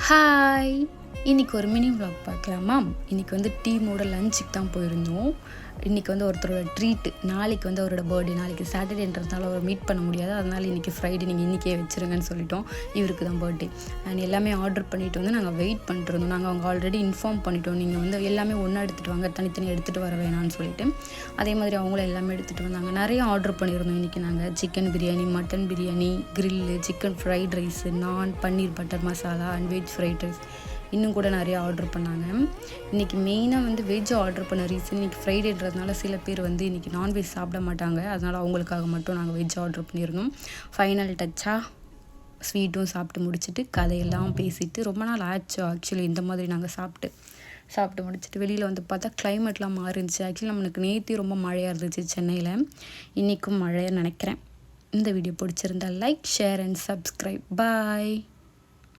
Hi, இன்றைக்கி ஒரு mini vlog பார்க்கலாமா? இன்றைக்கி வந்து டீமோட லஞ்சுக்கு தான் போயிருந்தோம். இன்றைக்கி வந்து ஒருத்தரோட ட்ரீட்டு. நாளைக்கு வந்து அவரோட பர்த்டே. நாளைக்கு சாட்டர்டேன்றதுனால அவரை மீட் பண்ண முடியாது. அதனால் இன்றைக்கி ஃப்ரைடே நீங்கள் இன்றைக்கே வச்சுருங்கன்னு சொல்லிட்டோம். இவருக்கு தான் பர்த்டே. அண்ட் எல்லாமே ஆர்டர் பண்ணிவிட்டு வந்து நாங்கள் வெயிட் பண்ணிட்டுருந்தோம். நாங்கள் அவங்க ஆல்ரெடி இன்ஃபார்ம் பண்ணிட்டோம், நீங்கள் வந்து எல்லாமே ஒன்றா எடுத்துகிட்டு வாங்க, தனித்தனி எடுத்துகிட்டு வர வேணான்னு சொல்லிட்டு. அதே மாதிரி அவங்களும் எல்லாமே எடுத்துகிட்டு வந்தாங்க. நிறைய ஆர்டர் பண்ணியிருந்தோம் இன்றைக்கி நாங்கள். Chicken biryani, mutton biryani, grill, chicken fried rice, naan, paneer butter masala and veg fried rice இன்னும் கூட நிறைய ஆர்டர் பண்ணாங்க. இன்றைக்கி மெயினாக வந்து வெஜ் ஆர்டர் பண்ண ரீசன், இன்றைக்கி ஃப்ரைடேன்றதுனால சில பேர் வந்து இன்றைக்கி நான்வெஜ் சாப்பிட மாட்டாங்க. அதனால் அவங்களுக்காக மட்டும் நாங்கள் வெஜ் ஆர்டர் பண்ணியிருந்தோம். ஃபைனல் டச்சாக ஸ்வீட்டும் சாப்பிட்டு முடிச்சுட்டு கதையெல்லாம் பேசிவிட்டு ரொம்ப நாள் ஆச்சு ஆக்சுவலி இந்த மாதிரி நாங்கள் சாப்பிட்டு முடிச்சுட்டு வெளியில் வந்து பார்த்தா கிளைமேட்லாம் மாறிடுச்சு. ஆக்சுவலி நம்மளுக்கு நேற்று ரொம்ப மழையாக இருந்துச்சு சென்னையில். இன்றைக்கும் மழையாக நினைக்கிறேன். இந்த வீடியோ பிடிச்சிருந்தா like, share and subscribe. Bye.